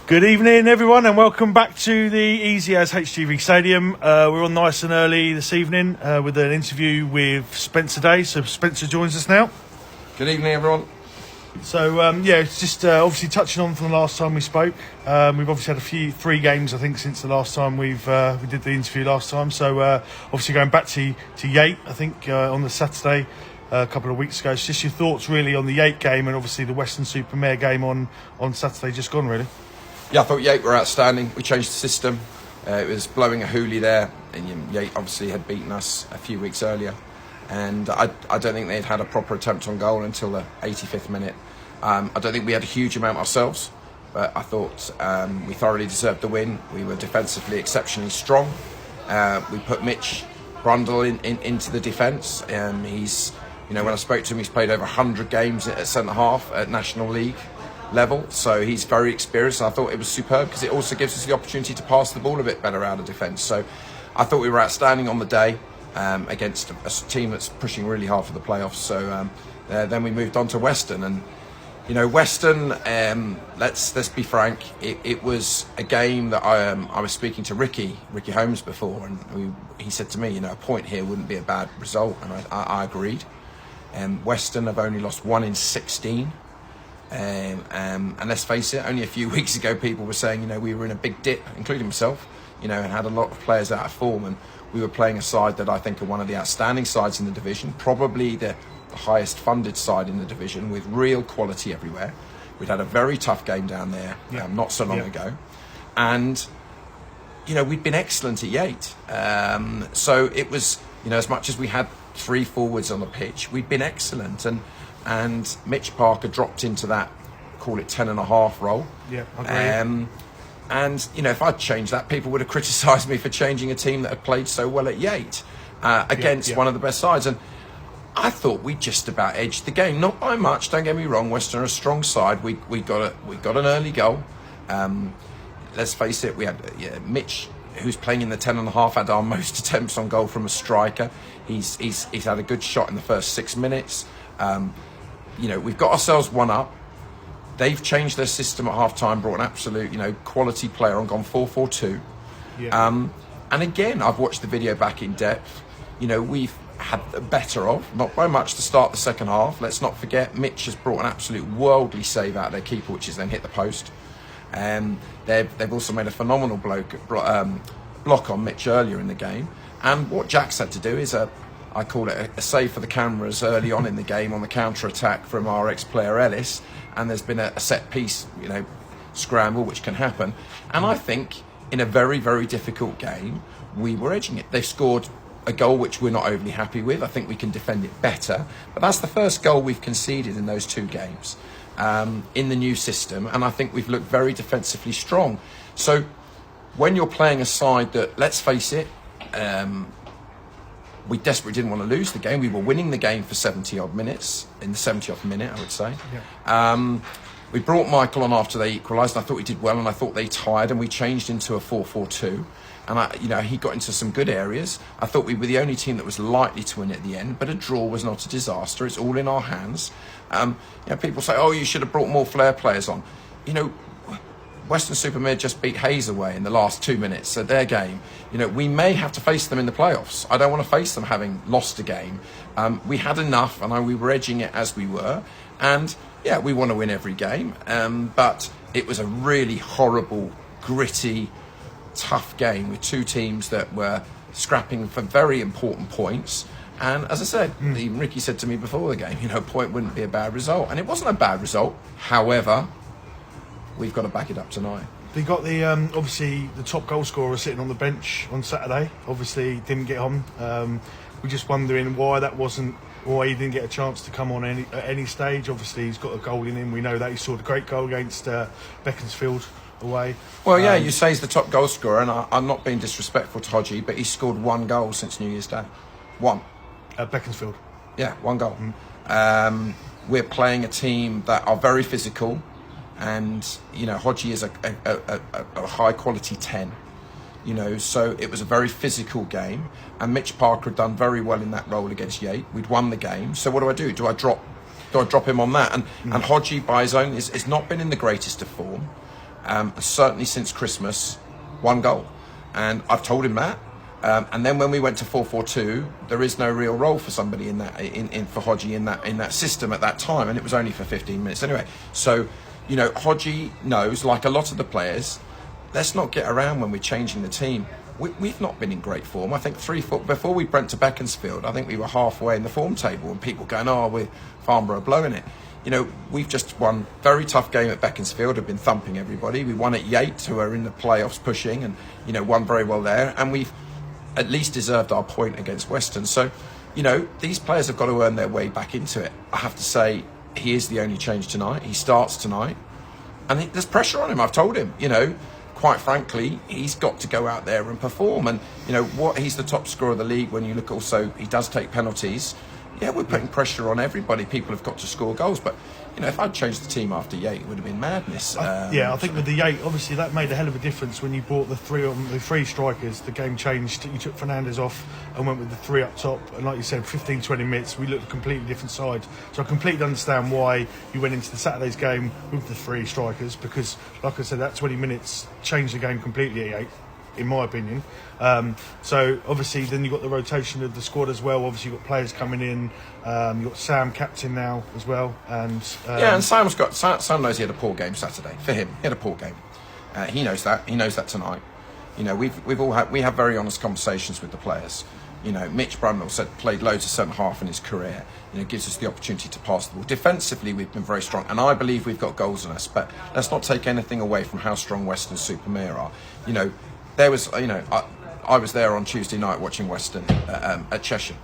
Good evening, everyone, and welcome back to the Easy as HGV Stadium. We're on nice and early this evening with an interview with Spencer Day. So Spencer joins us now. Good evening, everyone. So it's just obviously touching on from the last time we spoke. We've obviously had three games, I think, since the last time we did the interview last time. So obviously going back to Yate, I think on the Saturday a couple of weeks ago. It's just your thoughts really on the Yate game and obviously the Western-super-Mare game on Saturday just gone, really. Yeah, I thought Yate were outstanding. We changed the system. It was blowing a hoolie there, and Yate obviously had beaten us a few weeks earlier. And I don't think they'd had a proper attempt on goal until the 85th minute. I don't think we had a huge amount ourselves, but I thought we thoroughly deserved the win. We were defensively exceptionally strong. We put Mitch Brundle into the defence. He's, when I spoke to him, he's played over 100 games at centre half at National League level, so he's very experienced. I thought it was superb because it also gives us the opportunity to pass the ball a bit better out of defence. So I thought we were outstanding on the day against a team that's pushing really hard for the playoffs. So then we moved on to Western, and Western, let's be frank, it was a game that I was speaking to Ricky Holmes before, and he said to me, a point here wouldn't be a bad result, and I agreed. Western have only lost 1 in 16. And let's face it, only a few weeks ago people were saying, we were in a big dip, including myself, and had a lot of players out of form, and we were playing a side that I think are one of the outstanding sides in the division, probably the highest funded side in the division, with real quality everywhere. We'd had a very tough game down there not so long ago, and we'd been excellent at Yate. So it was, as much as we had 3 forwards on the pitch, we'd been excellent, and Mitch Parker dropped into that, call it 10.5 role. Yeah, I agree. And if I'd changed that, people would have criticised me for changing a team that had played so well at Yate against one of the best sides. And I thought we just about edged the game, not by much. Don't get me wrong, Western are a strong side. We got an early goal. Let's face it, we had Mitch, who's playing in the 10.5, had our most attempts on goal from a striker. He's had a good shot in the first 6 minutes. We've got ourselves one up. They've changed their system at half-time, brought an absolute, quality player on, gone 4-4-2. Yeah. And again, I've watched the video back in depth. We've had the better of, not by much, to start the second half. Let's not forget, Mitch has brought an absolute worldly save out of their keeper, which has then hit the post. They've also made a phenomenal block on Mitch earlier in the game. And what Jack's had to do is I call it a save for the cameras early on in the game on the counter-attack from our ex-player Ellis, and there's been a set-piece, scramble, which can happen. And I think in a very, very difficult game, we were edging it. They've scored a goal which we're not overly happy with. I think we can defend it better. But that's the first goal we've conceded in those 2 games in the new system, and I think we've looked very defensively strong. So when you're playing a side that, let's face it, we desperately didn't want to lose the game. We were winning the game for 70-odd minutes, in the 70th minute, I would say. Yeah. We brought Michael on after they equalised, and I thought he did well, and I thought they tired, and we changed into a 4-4-2. And he got into some good areas. I thought we were the only team that was likely to win at the end, but a draw was not a disaster. It's all in our hands. People say, you should have brought more flair players on. Western-super-Mare just beat Hayes away in the last 2 minutes of their game. We may have to face them in the playoffs. I don't want to face them having lost a game. We had enough, and we were edging it as we were. And, we want to win every game. But it was a really horrible, gritty, tough game with 2 teams that were scrapping for very important points. And as I said, even Ricky said to me before the game, a point wouldn't be a bad result. And it wasn't a bad result. However, we've got to back it up tonight. They got the obviously the top goal scorer sitting on the bench on Saturday. Obviously didn't get on. We're just wondering why he didn't get a chance to come on at any stage. Obviously he's got a goal in him. We know that he scored a great goal against Beaconsfield away. Well, you say he's the top goal scorer, and I'm not being disrespectful to Hodgie, but he's scored 1 goal since New Year's Day. 1. At Beaconsfield. Yeah, 1 goal. We're playing a team that are very physical. And Hodgie is a high quality 10, so it was a very physical game, and Mitch Parker had done very well in that role against Yate. We'd won the game, so what do? Do I drop him on that? And Hodgie by his own has not been in the greatest of form. certainly since Christmas, one goal. And I've told him that. And then when we went to 4-4-2, there is no real role for somebody for Hodgie in that system at that time, and it was only for 15 minutes anyway. So, Hodgie knows, like a lot of the players, let's not get around when we're changing the team. We've not been in great form. I think before we went to Beaconsfield, I think we were halfway in the form table, and people going, we're Farnborough blowing it. We've just won very tough game at Beaconsfield, have been thumping everybody. We won at Yates, who are in the playoffs pushing, and won very well there, and we've at least deserved our point against Western. So, these players have got to earn their way back into it. I have to say, he is the only change tonight. He starts tonight, and there's pressure on him. I've told him, quite frankly, he's got to go out there and perform. And, he's the top scorer of the league. When you look also, he does take penalties. Yeah, we're putting pressure on everybody. People have got to score goals. But, if I'd changed the team after Yate, it would have been madness. I think with the Yate, obviously that made a hell of a difference when you brought the three strikers. The game changed. You took Fernandez off and went with the three up top. And like you said, 15, 20 minutes, we looked a completely different side. So I completely understand why you went into the Saturday's game with the three strikers, because, like I said, that 20 minutes changed the game completely at Yate, in my opinion. So obviously then you've got the rotation of the squad as well. Obviously you've got players coming in. You've got Sam captain now as well. And Sam knows he had a poor game Saturday. For him, he had a poor game. He knows that. He knows that tonight. We have very honest conversations with the players. Mitch Brundle played loads of centre half in his career. Gives us the opportunity to pass the ball. Defensively, we've been very strong, and I believe we've got goals in us. But let's not take anything away from how strong Western Supermare are. There was, I was there on Tuesday night watching Western at Cheshire,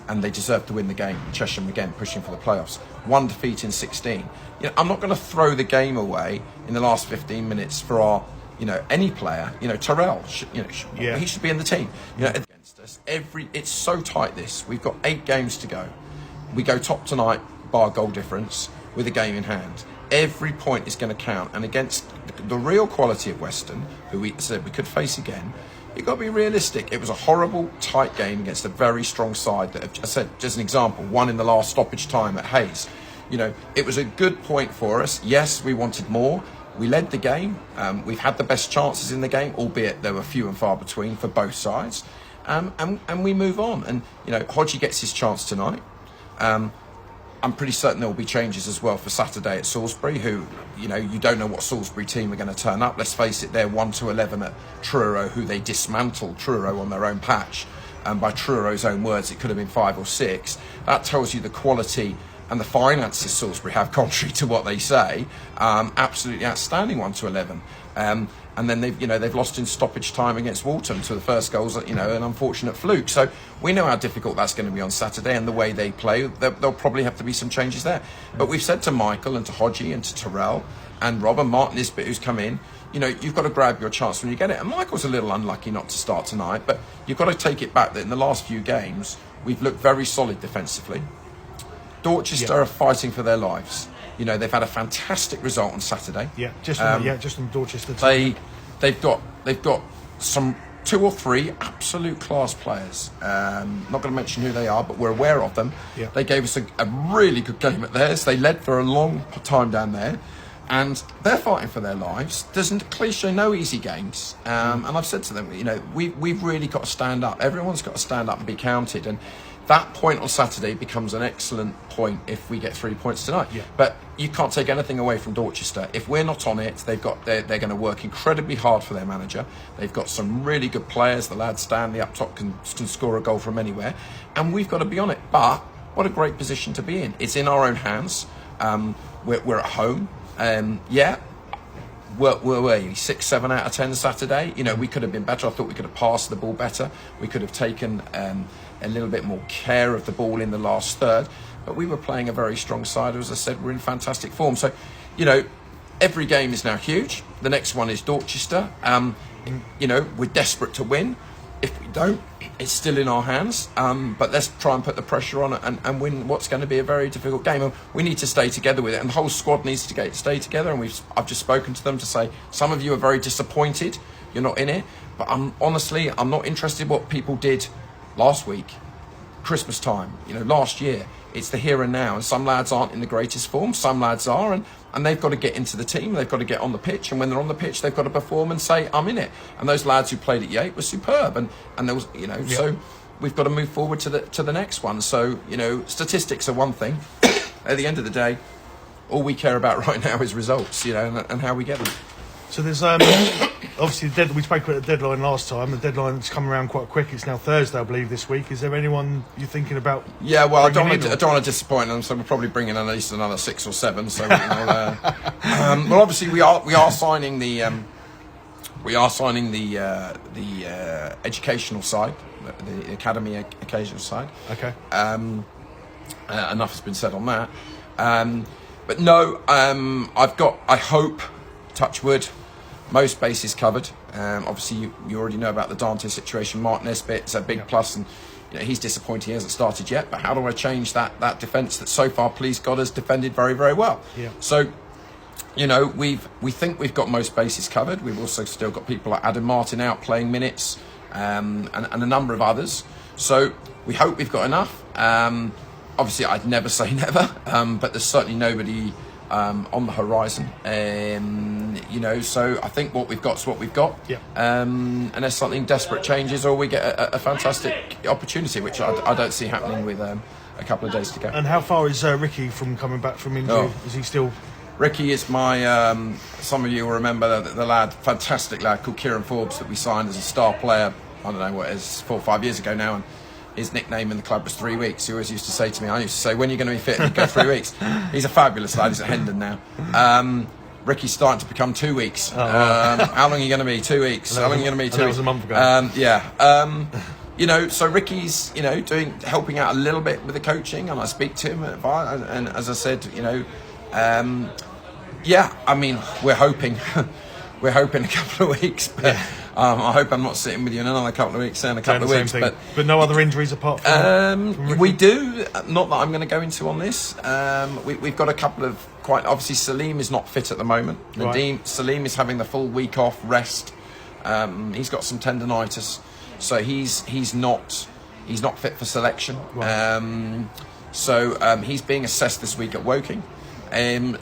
and they deserved to win the game. Cheshire again pushing for the playoffs. 1 defeat in 16. I'm not going to throw the game away in the last 15 minutes for our, any player. Terrell, he should be in the team. Against us, it's so tight. We've got 8 games to go. We go top tonight, bar goal difference, with a game in hand. Every point is going to count, and against the real quality of Western, who we said we could face again, you've got to be realistic. It was a horrible, tight game against a very strong side that, I said, just an example, won in the last stoppage time at Hayes. It was a good point for us. Yes, we wanted more. We led the game. We've had the best chances in the game, albeit there were few and far between for both sides. And we move on. And, Hodgie gets his chance tonight. I'm pretty certain there will be changes as well for Saturday at Salisbury, who, you don't know what Salisbury team are going to turn up. Let's face it, they're 1-11 at Truro, who they dismantled Truro on their own patch. And by Truro's own words, it could have been 5 or 6. That tells you the quality and the finances Salisbury have, contrary to what they say. Absolutely outstanding 1-11. And then they've lost in stoppage time against Walton to the first goals, an unfortunate fluke. So we know how difficult that's going to be on Saturday, and the way they play, there'll probably have to be some changes there. But we've said to Michael and to Hodgie and to Terrell and Rob and Martin Nisbet, who's come in, you've got to grab your chance when you get it. And Michael's a little unlucky not to start tonight, but you've got to take it back that in the last few games, we've looked very solid defensively. Dorchester are fighting for their lives. They've had a fantastic result on Saturday. Just on Dorchester. They've got some 2 or 3 absolute class players. Not going to mention who they are, but we're aware of them. They gave us a really good game at theirs. They led for a long time down there, and they're fighting for their lives. There's cliche no easy games, and I've said to them, we've really got to stand up. Everyone's got to stand up and be counted, and that point on Saturday becomes an excellent point if we get 3 points tonight. But you can't take anything away from Dorchester. If we're not on it, they're going to work incredibly hard for their manager. They've got some really good players. The lad Stanley up top can score a goal from anywhere, and we've got to be on it. But what a great position to be in. It's in our own hands. We're at home. Were we 6, 7 out of 10 Saturday? We could have been better. I thought we could have passed the ball better. We could have taken a little bit more care of the ball in the last third. But we were playing a very strong side. As I said, we're in fantastic form. So, every game is now huge. The next one is Dorchester. We're desperate to win. If we don't, it's still in our hands. But let's try and put the pressure on it and win what's going to be a very difficult game. And we need to stay together with it. And the whole squad needs to stay together. And I've just spoken to them to say, some of you are very disappointed you're not in it. But I'm not interested what people did last week. Christmas time. Last year, it's the here and now, and some lads aren't in the greatest form, some lads are, and they've got to get into the team, they've got to get on the pitch, and when they're on the pitch, they've got to perform and say, I'm in it. And those lads who played at Yate were superb, and there was, so we've got to move forward to the next one. So, statistics are one thing. At the end of the day, all we care about right now is results, and how we get them. So there's obviously we spoke about the deadline last time. The deadline's come around quite quick. It's now Thursday, I believe, this week. Is there anyone you're thinking about? Yeah, well, I don't want to disappoint them, so we'll probably bring in at least another 6 or 7. So, well, obviously we are signing the educational side, the academy occasional side. Okay. Enough has been said on that. But no, I hope, touch wood, most bases covered. Obviously, you already know about the Dante situation. Mark Nesbitt's a big plus, and he's disappointed he hasn't started yet. But how do I change that defence that so far, please God, has defended very, very well? Yeah. So, we think we've got most bases covered. We've also still got people like Adam Martin out playing minutes, and a number of others. So we hope we've got enough. Obviously, I'd never say never, but there's certainly nobody on the horizon. So I think what we've got is what we've got. Yeah. Unless something desperate changes, or we get a fantastic opportunity, which I don't see happening with a couple of days to go. And how far is Ricky from coming back from injury? Oh. Is he still? Ricky is my, some of you will remember the lad, fantastic lad called Kieran Forbes that we signed as a star player, I don't know what it is, 4 or 5 years ago now, and his nickname in the club was 3 weeks. He always used to say to me, I used to say, when are you going to be fit? And he'd go 3 weeks. He's a fabulous lad, he's at Hendon now. Ricky's starting to become 2 weeks. How long are you going to be? 2 weeks. How long are you going to be? 2 weeks. That was a month ago. So Ricky's, helping out a little bit with the coaching, and I speak to him, and as I said, we're hoping a couple of weeks, but I hope I'm not sitting with you in another couple of weeks, saying a couple of weeks. But no other injuries apart from we do, not that I'm going to go into on this. We've got a couple of obviously Salim is not fit at the moment. Right. Salim is having the full week off rest. He's got some tendonitis, so he's not fit for selection. Right. He's being assessed this week at Woking. And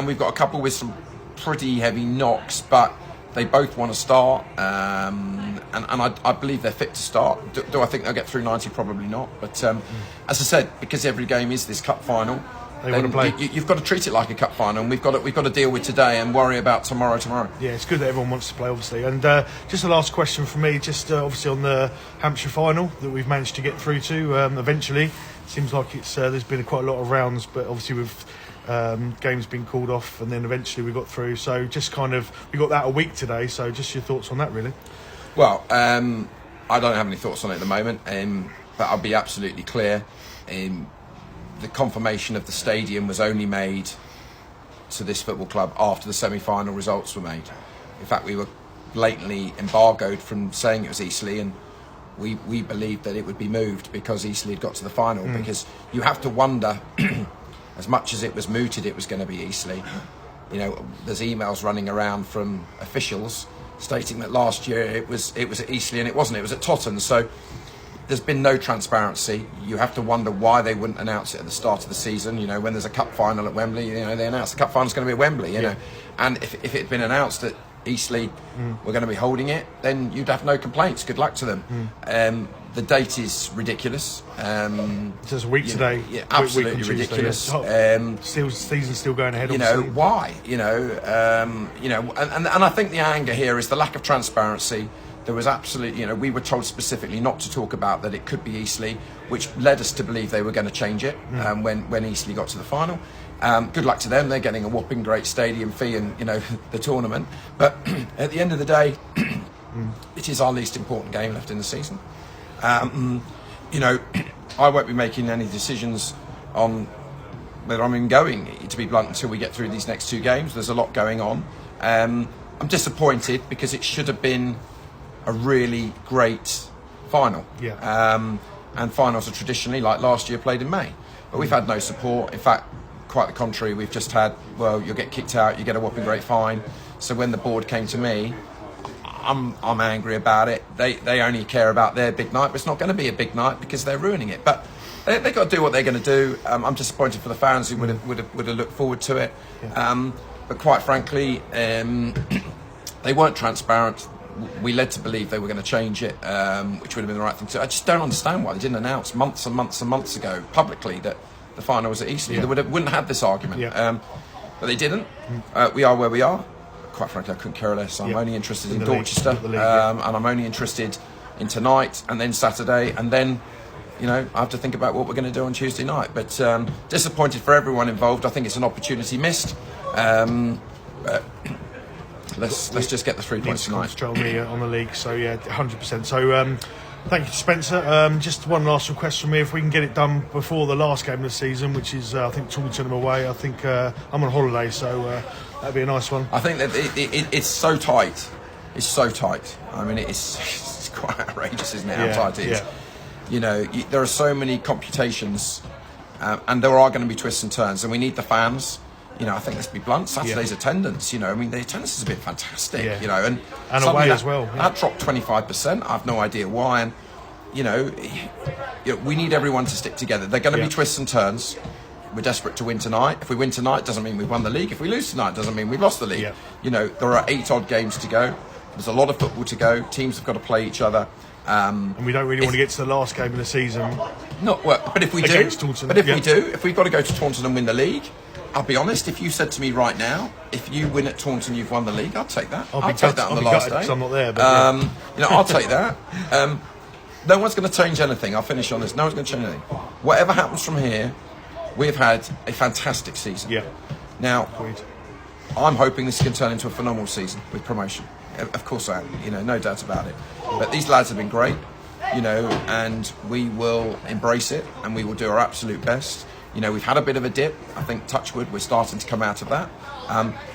we've got a couple with some pretty heavy knocks, but they both want to start, and I believe they're fit to start. Do I think they'll get through 90? Probably not. But as I said, because every game is this cup final, they want to play. You've got to treat it like a cup final, and we've got to deal with today and worry about tomorrow. Yeah, it's good that everyone wants to play, obviously. And just the last question from me, just obviously on the Hampshire final that we've managed to get through to eventually. Seems like it's there's been quite a lot of rounds, but obviously with games being called off, and then eventually we got through. So just we got that a week today. So just your thoughts on that, really. Well, I don't have any thoughts on it at the moment, but I'll be absolutely clear. The confirmation of the stadium was only made to this football club after the semi-final results were made. In fact, we were blatantly embargoed from saying it was Eastleigh, and we believed that it would be moved because Eastleigh had got to the final. Because you have to wonder, as much as it was mooted it was going to be Eastleigh, there's emails running around from officials stating that last year it was at Eastleigh and it wasn't. It was at Totton. So there's been no transparency. You have to wonder why they wouldn't announce it at the start of the season. When there's a cup final at Wembley, they announce the cup final's going to be at Wembley. And if it had been announced that Eastleigh were going to be holding it, then you'd have no complaints. Good luck to them. The date is ridiculous. Just a week today. Yeah, absolutely ridiculous. Season's still going ahead. Why? And I think the anger here is the lack of transparency. There was absolutely, we were told specifically not to talk about that it could be Eastleigh, which led us to believe they were going to change it when Eastleigh got to the final. Good luck to them. They're getting a whopping great stadium fee and, the tournament. But at the end of the day, it is our least important game left in the season. I won't be making any decisions on whether I'm even going, to be blunt, until we get through these next 2 games. There's a lot going on. I'm disappointed because it should have been a really great final. Yeah. And finals are traditionally, like last year, played in May. But we've had no support. In fact, quite the contrary. We've just had, you'll get kicked out, you get a whopping great fine. So when the board came to me, I'm angry about it. They only care about their big night, but it's not going to be a big night because they're ruining it. But they got to do what they're going to do. I'm disappointed for the fans who would have looked forward to it. Yeah. But quite frankly, they weren't transparent. We led to believe they were going to change it, which would have been the right thing to do. I just don't understand why they didn't announce months and months and months ago publicly that the final was at Eastleigh. Yeah. They wouldn't have had this argument. Yeah. But they didn't. We are where we are. Quite frankly, I couldn't care less. I'm only interested in Dorchester, and I'm only interested in tonight and then Saturday, and then, I have to think about what we're going to do on Tuesday night. But disappointed for everyone involved. I think it's an opportunity missed. But let's just get the 3 points tonight. Concentrate on the league. So 100%. So thank you, Spencer. Just one last request from me: if we can get it done before the last game of the season, which is I think Taunton away. I think I'm on holiday, so that'd be a nice one. I think that it's so tight. It's so tight. I mean, it's quite outrageous, isn't it? How tight it is. Yeah. There are so many computations, and there are going to be twists and turns, and we need the fans. I think let's be blunt. Saturday's attendance. I mean, the attendance has been fantastic. Yeah. and away as well. That dropped 25%. I have no idea why. And we need everyone to stick together. They're going to be twists and turns. We're desperate to win tonight. If we win tonight, doesn't mean we've won the league. If we lose tonight, doesn't mean we've lost the league. Yeah. There are 8 odd games to go. There's a lot of football to go. Teams have got to play each other. And we don't really want to get to the last game of the season. But if we do, if we've got to go to Taunton and win the league, I'll be honest, if you said to me right now, if you win at Taunton, you've won the league, I'd take that. I'll take that on the last day. I'm not there, but I'll take that. No one's going to change anything. I'll finish on this. No one's going to change anything. Whatever happens from here, we've had a fantastic season. Yeah. Now, I'm hoping this can turn into a phenomenal season with promotion. Of course I am. No doubt about it. But these lads have been great, and we will embrace it, and we will do our absolute best. We've had a bit of a dip. I think, touch wood, we're starting to come out of that.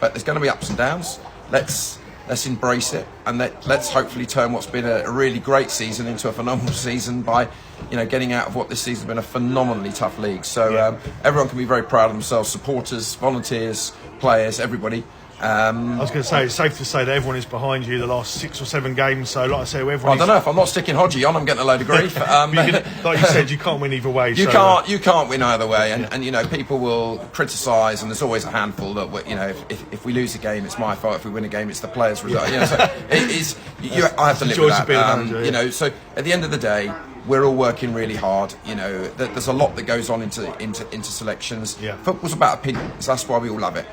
But there's going to be ups and downs. Let's embrace it, and let's hopefully turn what's been a really great season into a phenomenal season by, getting out of what this season's been a phenomenally tough league. So everyone can be very proud of themselves, supporters, volunteers, players, everybody. I was going to say, it's safe to say that everyone is behind you the last 6 or 7 games. So, like I say, everyone. I don't know if I'm not sticking Hodgie on, I'm getting a load of grief. Like you said, you can't win either way. You can't win either way, and people will criticise, and there's always a handful that if we lose a game, it's my fault. If we win a game, it's the players' result. So it is. I have to live with that. So at the end of the day, we're all working really hard. There's a lot that goes on into selections. Yeah. Football's about opinions. That's why we all love it.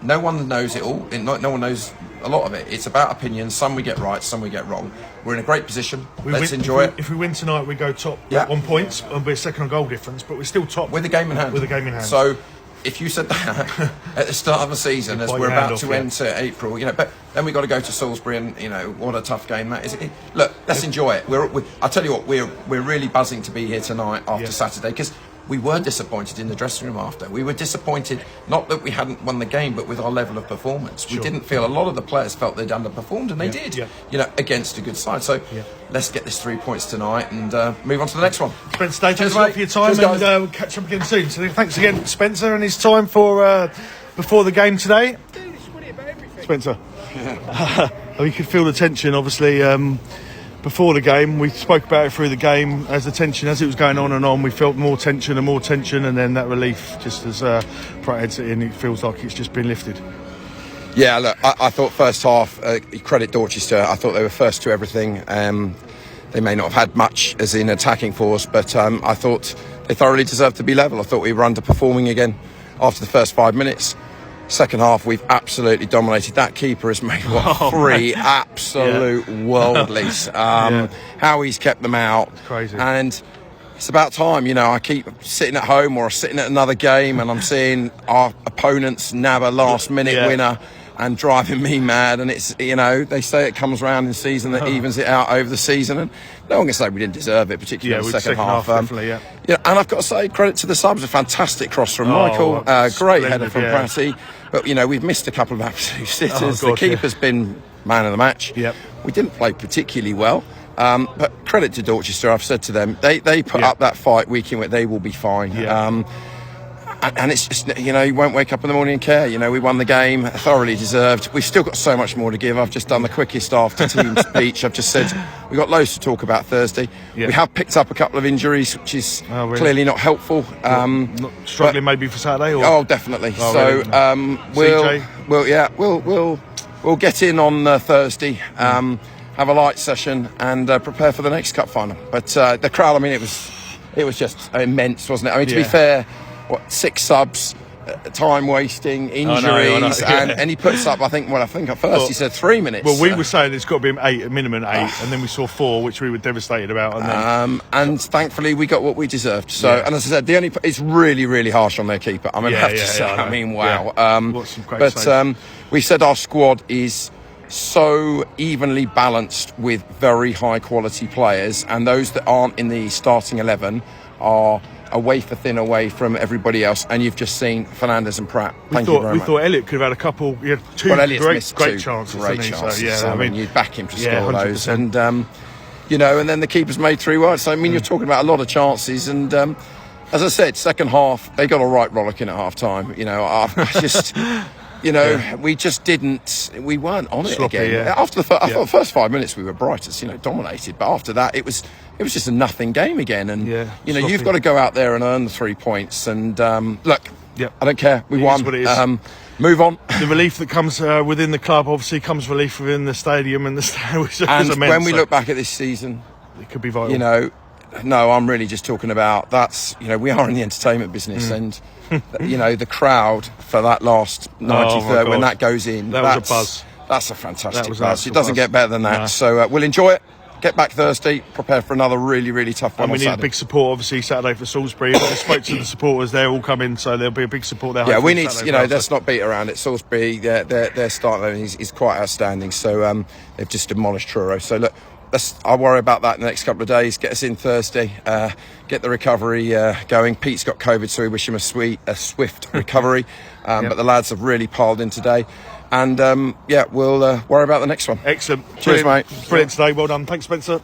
No one knows it all. No one knows a lot of it. It's about opinions. Some we get right, some we get wrong. We're in a great position. Let's enjoy it. If we win tonight, we go top 1 point, and we're second on goal difference, but we're still top with a game in hand. So, if you said that at the start of the season, as we're about to enter April, but then we got to go to Salisbury, and what a tough game that is. Look, let's enjoy it. I tell you what, we're really buzzing to be here tonight after Saturday, because we were disappointed in the dressing room after. We were disappointed, not that we hadn't won the game, but with our level of performance. We didn't feel, a lot of the players felt they'd underperformed, and they did, against a good side. So let's get this 3 points tonight and move on to the next one. Spencer, thanks a lot for your time, and we'll catch up again soon. So thanks again, Spencer, and his time for before the game today. Dude, it's funny about everything. Spencer. You could feel the tension, obviously. Before the game, we spoke about it through the game. As it was going on, we felt more tension, and then that relief, just as Pratt heads it in, it feels like it's just been lifted. Yeah, look, I thought first half, credit Dorchester, I thought they were first to everything. They may not have had much as in attacking force, but I thought they thoroughly deserved to be level. I thought we were underperforming again after the first 5 minutes. Second half, we've absolutely dominated. That keeper has made 3 absolute worldlies. How he's kept them out. It's crazy. And it's about time. I keep sitting at home or sitting at another game, and I'm seeing our opponents nab a last-minute winner and driving me mad. And it's, they say it comes round in season that evens it out over the season, and no one can say we didn't deserve it, particularly in the second half. Definitely, and I've got to say, credit to the subs. A fantastic cross from Michael, great header from Pratty. But we've missed a couple of absolute sitters. The keeper's been man of the match. We didn't play particularly well. But credit to Dorchester. I've said to them, they put up that fight week in, where they will be fine. and it's just, you won't wake up in the morning and care. We won the game, thoroughly deserved. We've still got so much more to give. I've just done the quickest after team speech. I've just said we've got loads to talk about Thursday. We have picked up a couple of injuries, which is clearly not helpful. Not struggling maybe for Saturday? Or? Oh, definitely. We'll get in on Thursday. Have a light session and prepare for the next cup final. But the crowd, I mean, it was just immense, wasn't it? I mean, to be fair, 6 subs, time wasting, injuries, I know. and he puts up. I think at first he said 3 minutes. Well, we were saying it's got to be 8, a minimum 8, and then we saw 4, which we were devastated about. And thankfully we got what we deserved. So, and as I said, it's really, really harsh on their keeper. I mean, I have to say, I mean, wow. But we said our squad is so evenly balanced with very high quality players, and those that aren't in the starting 11 are a wafer thin away from everybody else. And you've just seen Fernandes and Pratt. We thought Elliot could have had a couple. He had 2 great chances. Great chances. So, I mean, you'd back him to score 100%. those, and and then the keeper's made 3 wide. So I mean, you're talking about a lot of chances, and as I said, second half they got a right rollicking at half time. I just. We just didn't. We weren't on it Sloppy, again. After I thought the first 5 minutes we were brightest, dominated. But after that, it was just a nothing game again. And you've got to go out there and earn the 3 points. And look, I don't care. We won. What it is. Move on. The relief that comes within the club, obviously, comes relief within the stadium and the stand. And when we look back at this season, it could be vital. No, I'm really just talking about we are in the entertainment business, and the crowd for that last 93rd when that goes in, was a buzz. That's a fantastic buzz. It doesn't get better than that. No. So we'll enjoy it. Get back Thursday, prepare for another really, really tough one. And we need big support, obviously, Saturday for Salisbury. I spoke to the supporters; they're all coming, so there'll be a big support there. Yeah, we need. Let's not beat around it. Salisbury, their start is quite outstanding. So they've just demolished Truro. So look. I'll worry about that in the next couple of days. Get us in Thursday, get the recovery going. Pete's got COVID, so we wish him a swift recovery. But the lads have really piled in today. And we'll worry about the next one. Excellent. Cheers, mate. Brilliant today. Well done. Thanks, Spencer.